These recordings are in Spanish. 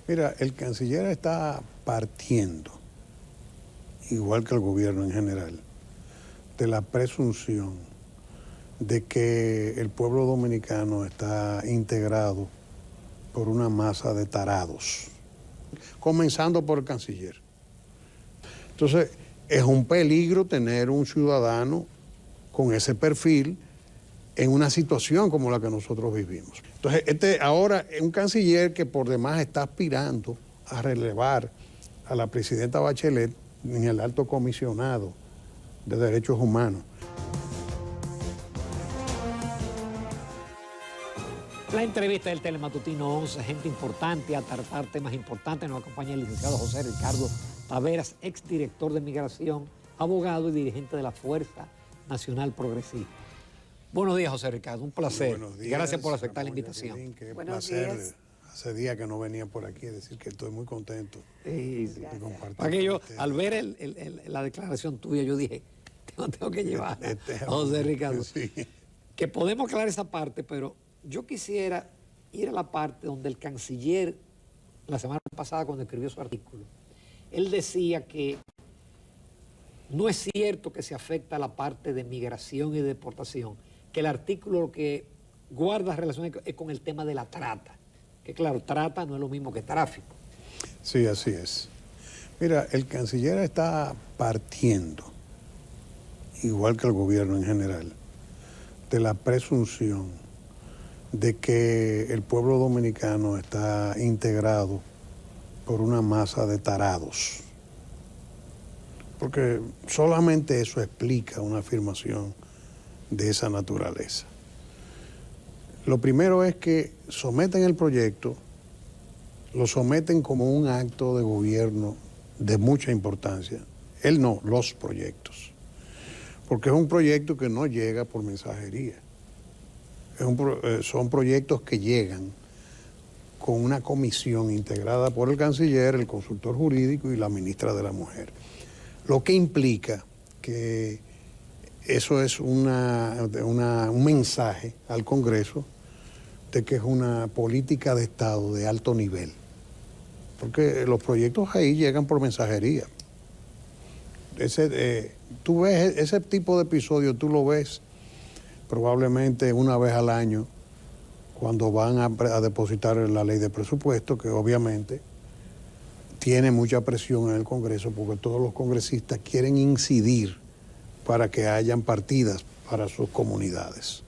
Mira, el canciller está partiendo, igual que el gobierno en general, de la presunción de que el pueblo dominicano está integrado por una masa de tarados, comenzando por el canciller. Entonces, es un peligro tener un ciudadano con ese perfil en una situación como la que nosotros vivimos. Entonces, ahora es un canciller que por demás está aspirando a relevar a la presidenta Bachelet en el alto comisionado de derechos humanos. La entrevista del Telematutino 11, gente importante a tratar temas importantes. Nos acompaña el licenciado José Ricardo Taveras, exdirector de Migración, abogado y dirigente de la Fuerza Nacional Progresista. Buenos días, José Ricardo, un placer. Buenos días, gracias por aceptar la invitación. Jacqueline, qué Buenos placer. días. Hace días que no venía por aquí, decir que estoy muy contento Sí. de compartir. Para que con yo, ustedes. al ver la declaración tuya, yo dije, tengo que llevar a José Ricardo. Sí. Que podemos aclarar esa parte, pero yo quisiera ir a la parte donde el canciller, la semana pasada cuando escribió su artículo, él decía que no es cierto que se afecta la parte de migración y deportación, que el artículo lo que guarda relación es con el tema de la trata, que claro, trata no es lo mismo que tráfico. Sí, así es. Mira, el canciller está partiendo, igual que el gobierno en general, de la presunción de que el pueblo dominicano está integrado por una masa de tarados. Porque solamente eso explica una afirmación de esa naturaleza. Lo primero es que someten el proyecto, lo someten como un acto de gobierno de mucha importancia. Él no, los proyectos. Porque es un proyecto que no llega por mensajería. Son proyectos que llegan con una comisión integrada por el canciller, el consultor jurídico y la ministra de la Mujer. Lo que implica que eso es un mensaje al Congreso de que es una política de Estado de alto nivel. Porque los proyectos ahí llegan por mensajería. Tú ves ese tipo de episodio, tú lo ves probablemente una vez al año cuando van a depositar la ley de presupuesto, que obviamente tiene mucha presión en el Congreso porque todos los congresistas quieren incidir para que hayan partidas para sus comunidades.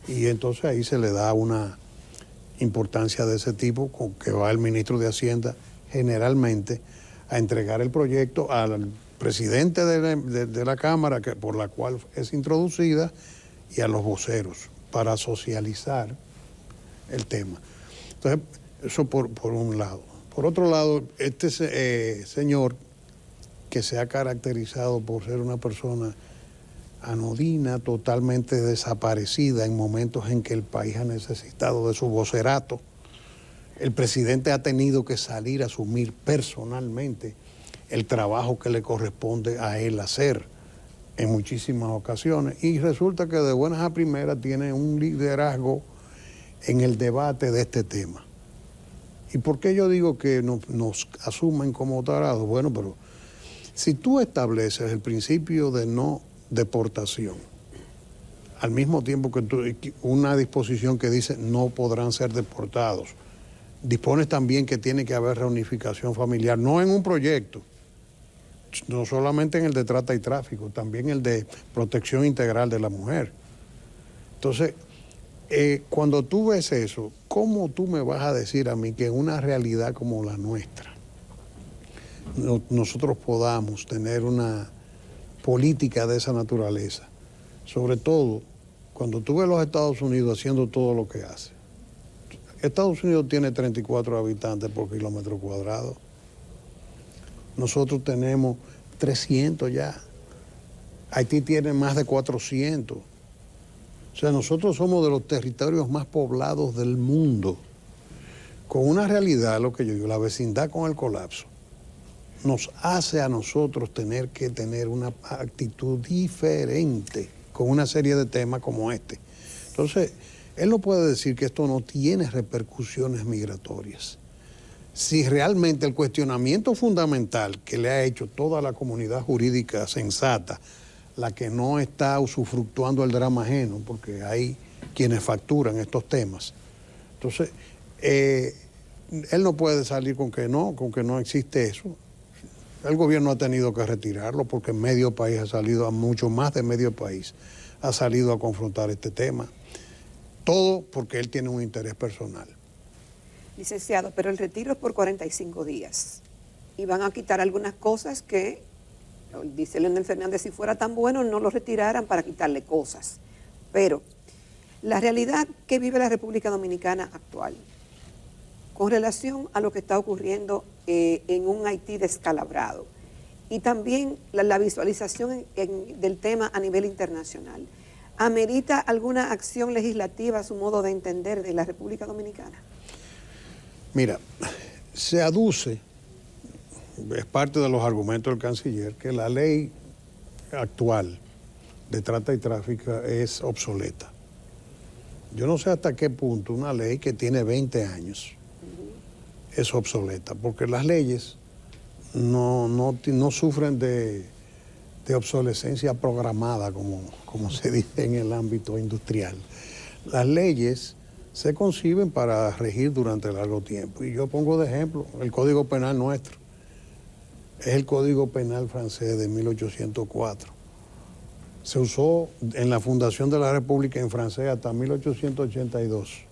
Y entonces ahí se le da una importancia de ese tipo, con que va el ministro de Hacienda generalmente a entregar el proyecto al presidente de la Cámara, por la cual es introducida, y a los voceros para socializar el tema. Entonces, eso por un lado. Por otro lado, este señor, que se ha caracterizado por ser una persona anodina, totalmente desaparecida en momentos en que el país ha necesitado de su vocerato, el presidente ha tenido que salir a asumir personalmente el trabajo que le corresponde a él hacer en muchísimas ocasiones, y resulta que de buenas a primeras tiene un liderazgo en el debate de este tema. ¿Y por qué yo digo que nos asumen como tarados? Bueno, pero si tú estableces el principio de no deportación, al mismo tiempo que una disposición que dice no podrán ser deportados, dispones también que tiene que haber reunificación familiar, no en un proyecto, no solamente en el de trata y tráfico, también el de protección integral de la mujer. Entonces, cuando tú ves eso, ¿cómo tú me vas a decir a mí que en una realidad como la nuestra nosotros podamos tener una política de esa naturaleza? Sobre todo cuando tú ves los Estados Unidos haciendo todo lo que hace. Estados Unidos tiene 34 habitantes por kilómetro cuadrado. Nosotros tenemos 300 ya. Haití tiene más de 400. O sea, nosotros somos de los territorios más poblados del mundo. Con una realidad, lo que yo digo, la vecindad con el colapso, nos hace a nosotros tener que tener una actitud diferente con una serie de temas como este. Entonces, él no puede decir que esto no tiene repercusiones migratorias. si realmente el cuestionamiento fundamental que le ha hecho toda la comunidad jurídica sensata, la que no está usufructuando el drama ajeno, porque hay quienes facturan estos temas. Entonces, él no puede salir con que no existe eso. El gobierno ha tenido que retirarlo porque medio país ha salido, a mucho más de medio país, ha salido a confrontar este tema. Todo porque él tiene un interés personal. Licenciado, pero el retiro es por 45 días y van a quitar algunas cosas que, dice Leonel Fernández, si fuera tan bueno no lo retiraran para quitarle cosas. Pero la realidad que vive la República Dominicana actual, con relación a lo que está ocurriendo en un Haití descalabrado, y también la visualización del tema a nivel internacional, ¿amerita alguna acción legislativa a su modo de entender de la República Dominicana? Mira, se aduce, es parte de los argumentos del canciller, que la ley actual de trata y tráfico es obsoleta. Yo no sé hasta qué punto una ley que tiene 20 años es obsoleta, porque las leyes no sufren de obsolescencia programada, como se dice en el ámbito industrial. Las leyes se conciben para regir durante largo tiempo. Y yo pongo de ejemplo el Código Penal nuestro. Es el Código Penal francés de 1804. Se usó en la fundación de la República en francés hasta 1882,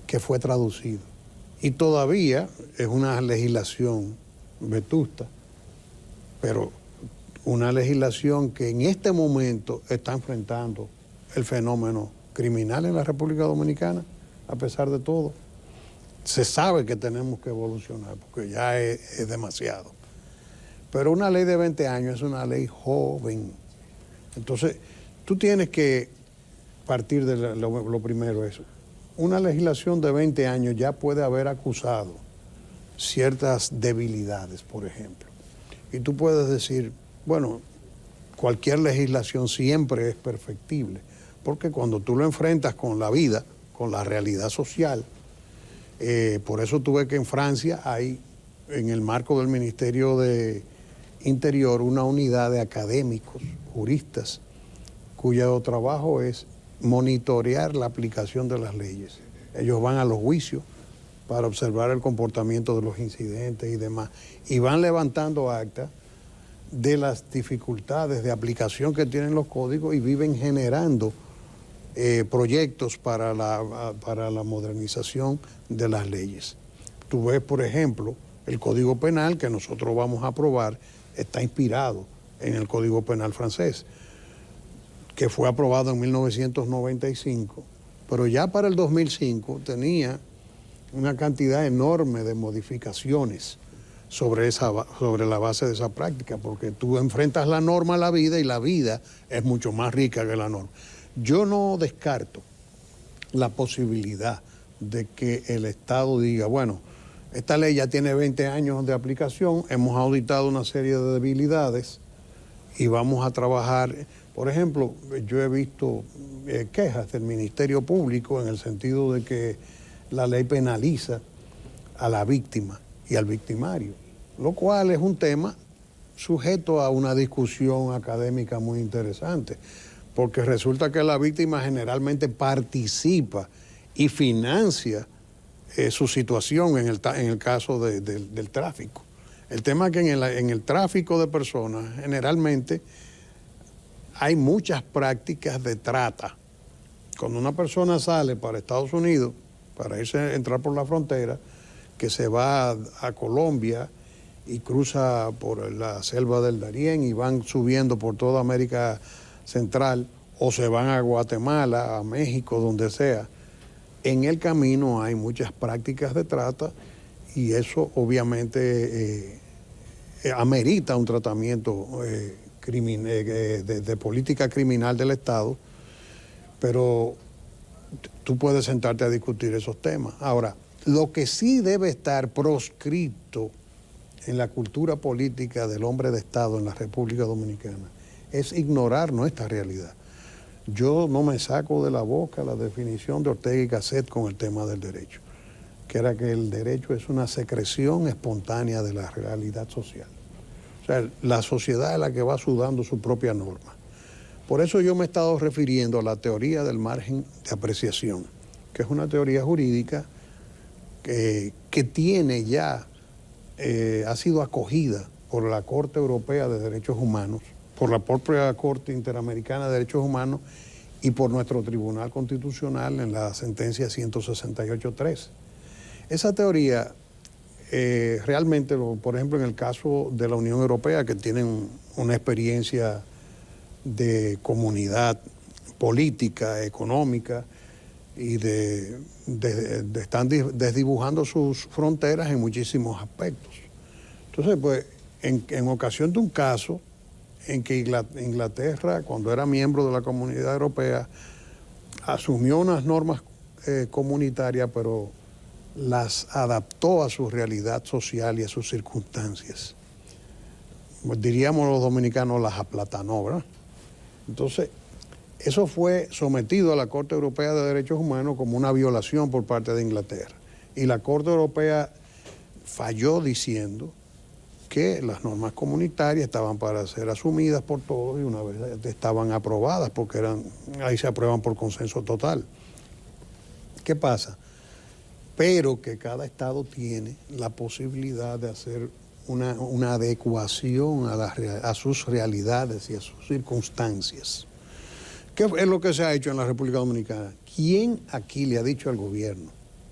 que fue traducido. Y todavía es una legislación vetusta, pero una legislación que en este momento está enfrentando el fenómeno criminal en la República Dominicana, a pesar de todo. Se sabe que tenemos que evolucionar, porque ya es demasiado. Pero una ley de 20 años es una ley joven. Entonces, tú tienes que partir de lo primero, eso. Una legislación de 20 años ya puede haber acusado ciertas debilidades, por ejemplo. Y tú puedes decir, bueno, cualquier legislación siempre es perfectible, porque cuando tú lo enfrentas con la vida, con la realidad social, por eso tú ves que en Francia hay, en el marco del Ministerio de Interior, una unidad de académicos, juristas, cuyo trabajo es monitorear la aplicación de las leyes. Ellos van a los juicios para observar el comportamiento de los incidentes y demás, y van levantando acta de las dificultades de aplicación que tienen los códigos y viven generando proyectos para la modernización de las leyes. Tú ves, por ejemplo, el Código Penal que nosotros vamos a aprobar está inspirado en el Código Penal francés, que fue aprobado en 1995, pero ya para el 2005 tenía una cantidad enorme de modificaciones sobre la base de esa práctica, porque tú enfrentas la norma a la vida y la vida es mucho más rica que la norma. Yo no descarto la posibilidad de que el Estado diga, bueno, esta ley ya tiene 20 años de aplicación, hemos auditado una serie de debilidades y vamos a trabajar. Por ejemplo, yo he visto quejas del Ministerio Público en el sentido de que la ley penaliza a la víctima y al victimario, lo cual es un tema sujeto a una discusión académica muy interesante, porque resulta que la víctima generalmente participa y financia su situación en el caso del tráfico. El tema es que en el tráfico de personas generalmente hay muchas prácticas de trata. Cuando una persona sale para Estados Unidos, para entrar por la frontera, que se va a Colombia y cruza por la selva del Darién y van subiendo por toda América Central, o se van a Guatemala, a México, donde sea, en el camino hay muchas prácticas de trata y eso obviamente amerita un tratamiento de política criminal del Estado, pero tú puedes sentarte a discutir esos temas. Ahora, lo que sí debe estar proscrito en la cultura política del hombre de Estado en la República Dominicana es ignorar nuestra realidad. Yo no me saco de la boca la definición de Ortega y Gasset con el tema del derecho, que era que el derecho es una secreción espontánea de la realidad social. O sea, la sociedad es la que va sudando su propia norma. Por eso yo me he estado refiriendo a la teoría del margen de apreciación, que es una teoría jurídica que tiene ya, ha sido acogida por la Corte Europea de Derechos Humanos, por la propia Corte Interamericana de Derechos Humanos y por nuestro Tribunal Constitucional en la sentencia 168.3. Esa teoría realmente, por ejemplo, en el caso de la Unión Europea, que tienen una experiencia de comunidad política, económica, y están desdibujando sus fronteras en muchísimos aspectos. Entonces, pues, en ocasión de un caso en que Inglaterra, cuando era miembro de la Comunidad Europea, asumió unas normas comunitarias, pero las adaptó a su realidad social y a sus circunstancias. Diríamos los dominicanos, las aplatanó, ¿verdad? Entonces, eso fue sometido a la Corte Europea de Derechos Humanos como una violación por parte de Inglaterra. Y la Corte Europea falló diciendo que las normas comunitarias estaban para ser asumidas por todos y una vez estaban aprobadas, porque ahí se aprueban por consenso total. ¿Qué pasa? Pero que cada Estado tiene la posibilidad de hacer una adecuación a sus realidades y a sus circunstancias. ¿Qué es lo que se ha hecho en la República Dominicana? ¿Quién aquí le ha dicho al gobierno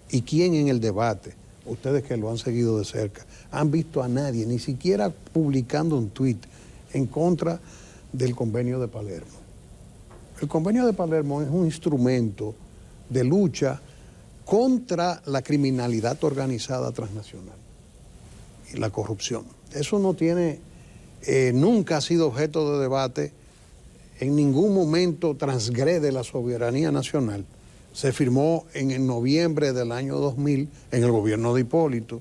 y quién en el debate, ustedes que lo han seguido de cerca, han visto a nadie, ni siquiera publicando un tuit en contra del Convenio de Palermo? El Convenio de Palermo es un instrumento de lucha contra la criminalidad organizada transnacional y la corrupción. Eso no tiene, nunca ha sido objeto de debate, en ningún momento transgrede la soberanía nacional. Se firmó en noviembre del año 2000 en el gobierno de Hipólito.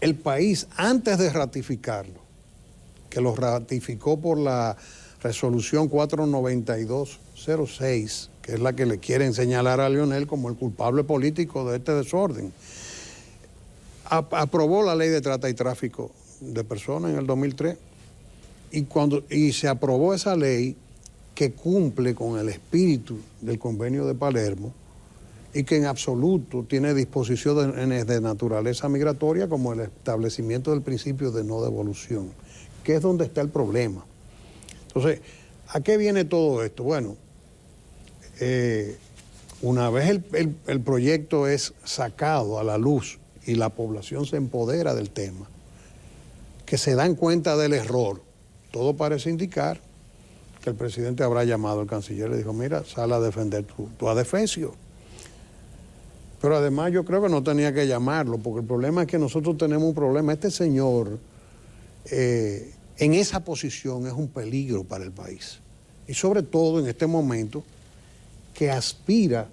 El país, antes de ratificarlo, que lo ratificó por la resolución 49206, que es la que le quieren señalar a Leonel como el culpable político de este desorden, aprobó la ley de trata y tráfico de personas en el 2003 y se aprobó esa ley que cumple con el espíritu del Convenio de Palermo y que en absoluto tiene disposiciones de naturaleza migratoria, como el establecimiento del principio de no devolución, que es donde está el problema. Entonces, ¿a qué viene todo esto? Bueno, una vez el proyecto es sacado a la luz y la población se empodera del tema, que se dan cuenta del error, todo parece indicar que el presidente habrá llamado al canciller y le dijo, mira, sal a defender tu adefesio. Pero además yo creo que no tenía que llamarlo, porque el problema es que nosotros tenemos un problema. Este señor en esa posición es un peligro para el país. Y sobre todo en este momento que aspira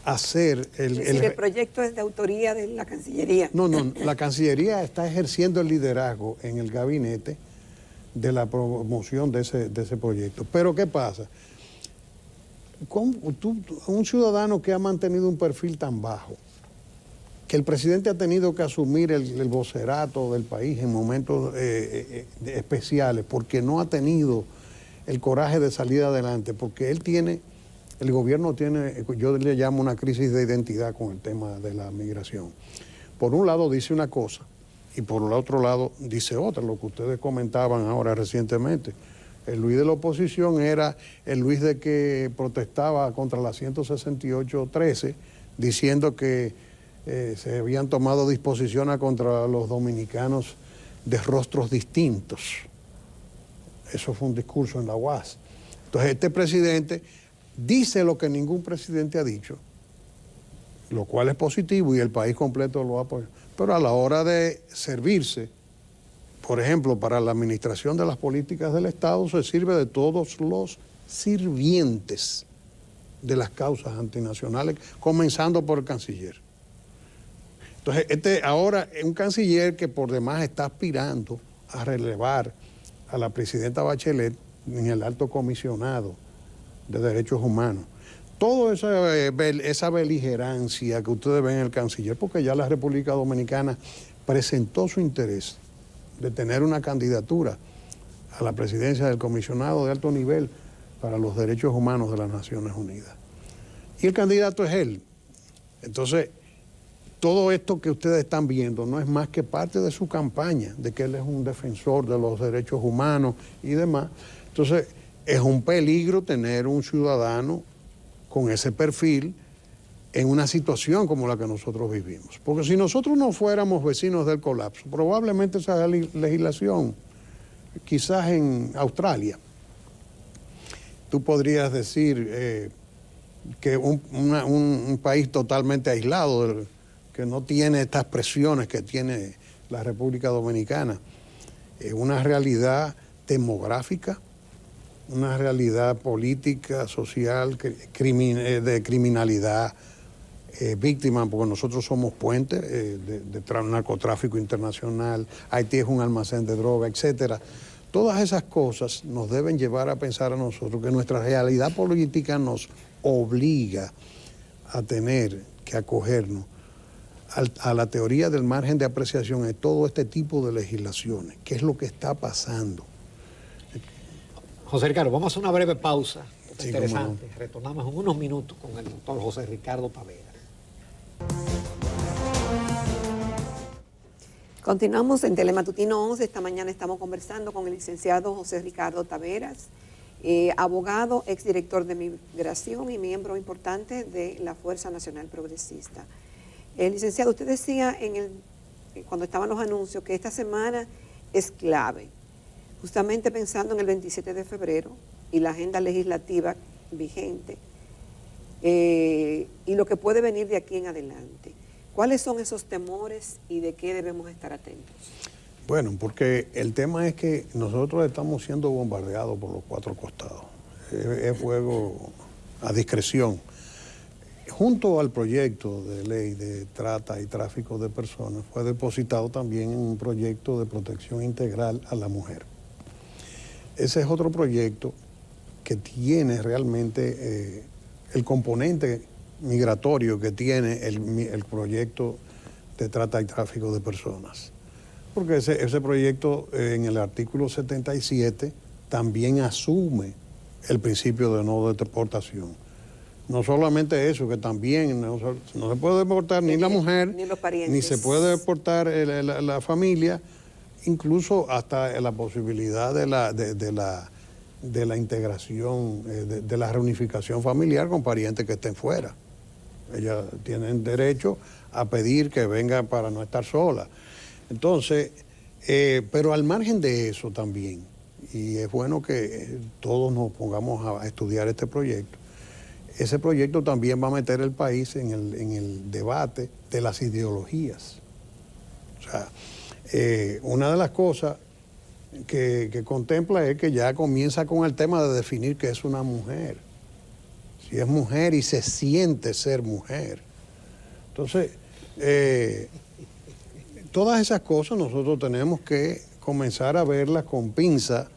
a ser el proyecto es de autoría de la Cancillería. No, la Cancillería está ejerciendo el liderazgo en el gabinete de la promoción de ese proyecto. Pero ¿qué pasa? Un ciudadano que ha mantenido un perfil tan bajo, que el presidente ha tenido que asumir el vocerato del país en momentos especiales, porque no ha tenido el coraje de salir adelante, porque el gobierno tiene, yo le llamo una crisis de identidad con el tema de la migración. Por un lado dice una cosa, y por el otro lado dice otra, lo que ustedes comentaban ahora recientemente. El Luis de la oposición era el Luis de que protestaba contra la 168.13, diciendo que se habían tomado disposiciones contra los dominicanos de rostros distintos. Eso fue un discurso en la UAS. Entonces este presidente dice lo que ningún presidente ha dicho, lo cual es positivo y el país completo lo apoya. Pero a la hora de servirse, por ejemplo, para la administración de las políticas del Estado, se sirve de todos los sirvientes de las causas antinacionales, comenzando por el canciller. Entonces, ahora es un canciller que por demás está aspirando a relevar a la presidenta Bachelet en el alto comisionado de Derechos Humanos. toda esa beligerancia que ustedes ven en el canciller, porque ya la República Dominicana presentó su interés de tener una candidatura a la presidencia del comisionado de alto nivel para los derechos humanos de las Naciones Unidas. Y el candidato es él. Entonces, todo esto que ustedes están viendo no es más que parte de su campaña, de que él es un defensor de los derechos humanos y demás. Entonces, es un peligro tener un ciudadano con ese perfil en una situación como la que nosotros vivimos. Porque si nosotros no fuéramos vecinos del colapso, probablemente esa legislación, quizás en Australia, tú podrías decir que un país totalmente aislado, que no tiene estas presiones que tiene la República Dominicana, una realidad demográfica, una realidad política, social, de criminalidad, víctimas, porque nosotros somos puentes de narcotráfico internacional, Haití es un almacén de droga, etcétera. Todas esas cosas nos deben llevar a pensar a nosotros que nuestra realidad política nos obliga a tener que acogernos a la teoría del margen de apreciación de todo este tipo de legislaciones. ¿Qué es lo que está pasando? José Ricardo, vamos a hacer una breve pausa. Sí, Interesante. Retornamos en unos minutos con el doctor José Ricardo Taveras. Continuamos en Telematutino 11. Esta mañana estamos conversando con el licenciado José Ricardo Taveras, abogado, exdirector de Migración y miembro importante de la Fuerza Nacional Progresista. Licenciado, usted decía cuando estaban los anuncios que esta semana es clave, justamente pensando en el 27 de febrero y la agenda legislativa vigente y lo que puede venir de aquí en adelante. ¿Cuáles son esos temores y de qué debemos estar atentos? Bueno, porque el tema es que nosotros estamos siendo bombardeados por los cuatro costados. Es fuego a discreción. Junto al proyecto de ley de trata y tráfico de personas, fue depositado también un proyecto de protección integral a la mujer. Ese es otro proyecto que tiene realmente el componente migratorio que tiene el proyecto de trata y tráfico de personas. Porque ese proyecto en el artículo 77 también asume el principio de no deportación. No solamente eso, que también no se puede deportar ni la mujer, ni los parientes, ni se puede deportar la familia, incluso hasta la posibilidad de la integración, de la reunificación familiar con parientes que estén fuera. Ellas tienen derecho a pedir que venga para no estar sola. Entonces, pero al margen de eso también, y es bueno que todos nos pongamos a estudiar este proyecto, ese proyecto también va a meter el país en el debate de las ideologías. O sea, una de las cosas que contempla es que ya comienza con el tema de definir qué es una mujer. Si es mujer y se siente ser mujer. Entonces, todas esas cosas nosotros tenemos que comenzar a verlas con pinza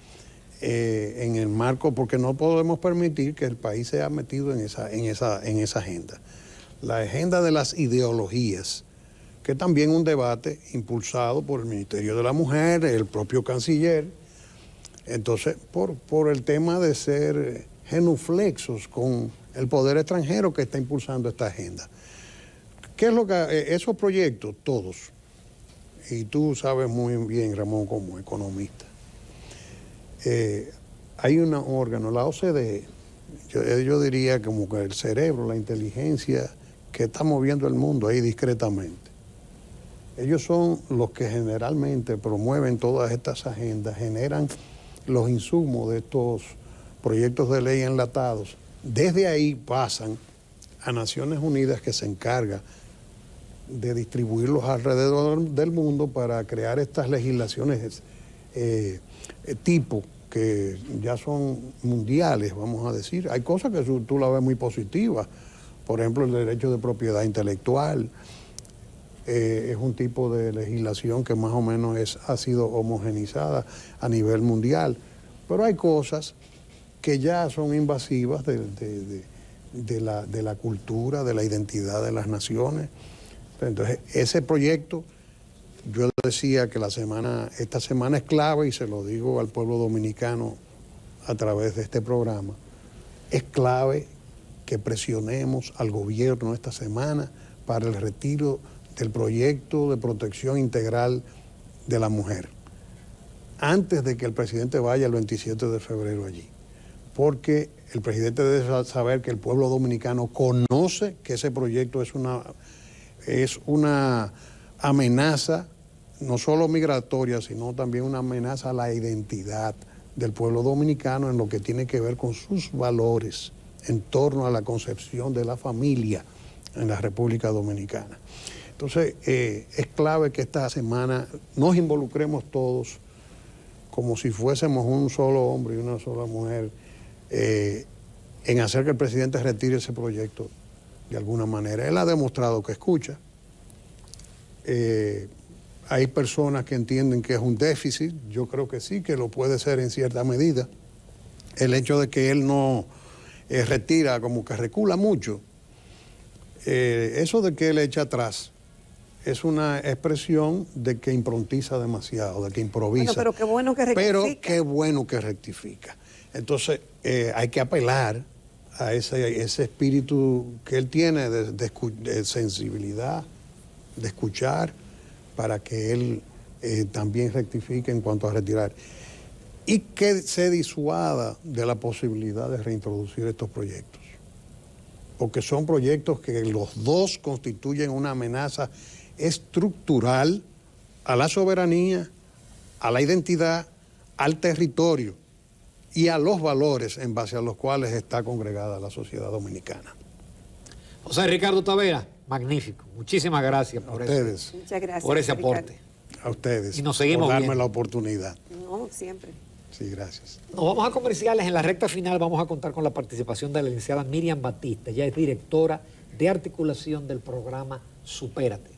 en el marco, porque no podemos permitir que el país sea metido en esa agenda. La agenda de las ideologías, que también un debate impulsado por el Ministerio de la Mujer, el propio canciller, entonces por el tema de ser genuflexos con el poder extranjero que está impulsando esta agenda. ¿Qué es lo que esos proyectos, todos, y tú sabes muy bien, Ramón, como economista, hay un órgano, la OCDE, yo diría como que el cerebro, la inteligencia que está moviendo el mundo ahí discretamente. Ellos son los que generalmente promueven todas estas agendas, generan los insumos de estos proyectos de ley enlatados. Desde ahí pasan a Naciones Unidas, que se encarga de distribuirlos alrededor del mundo para crear estas legislaciones tipo que ya son mundiales, vamos a decir. Hay cosas que tú la ves muy positivas, por ejemplo el derecho de propiedad intelectual, es un tipo de legislación que más o menos ha sido homogenizada a nivel mundial, pero hay cosas que ya son invasivas de la cultura, de la identidad de las naciones. Entonces, ese proyecto, yo decía que esta semana es clave, y se lo digo al pueblo dominicano a través de este programa, es clave que presionemos al gobierno esta semana para el retiro del proyecto de protección integral de la mujer, antes de que el presidente vaya el 27 de febrero allí. Porque el presidente debe saber que el pueblo dominicano conoce que ese proyecto es una amenaza, no solo migratoria, sino también una amenaza a la identidad del pueblo dominicano en lo que tiene que ver con sus valores en torno a la concepción de la familia en la República Dominicana. Entonces, es clave que esta semana nos involucremos todos como si fuésemos un solo hombre y una sola mujer, en hacer que el presidente retire ese proyecto de alguna manera. Él ha demostrado que escucha. Hay personas que entienden que es un déficit. Yo creo que sí, que lo puede ser en cierta medida. El hecho de que él no retira, como que recula mucho, eso de que él echa atrás es una expresión de que improntiza demasiado, de que improvisa. Bueno, pero qué bueno que rectifica. Pero qué bueno que rectifica. Entonces, hay que apelar a ese espíritu que él tiene de sensibilidad, de escuchar, para que él también rectifique en cuanto a retirar. Y que se disuada de la posibilidad de reintroducir estos proyectos. Porque son proyectos que los dos constituyen una amenaza estructural a la soberanía, a la identidad, al territorio y a los valores en base a los cuales está congregada la sociedad dominicana. José Ricardo Tavera, magnífico. Muchísimas gracias por ustedes. Muchas gracias, por ese Ricardo. aporte. A ustedes. Y nos seguimos por darme viendo. la oportunidad. No, siempre. Sí, gracias. Nos vamos a comerciales. En la recta final vamos a contar con la participación de la licenciada Miriam Batista. Ella es directora de articulación del programa Supérate.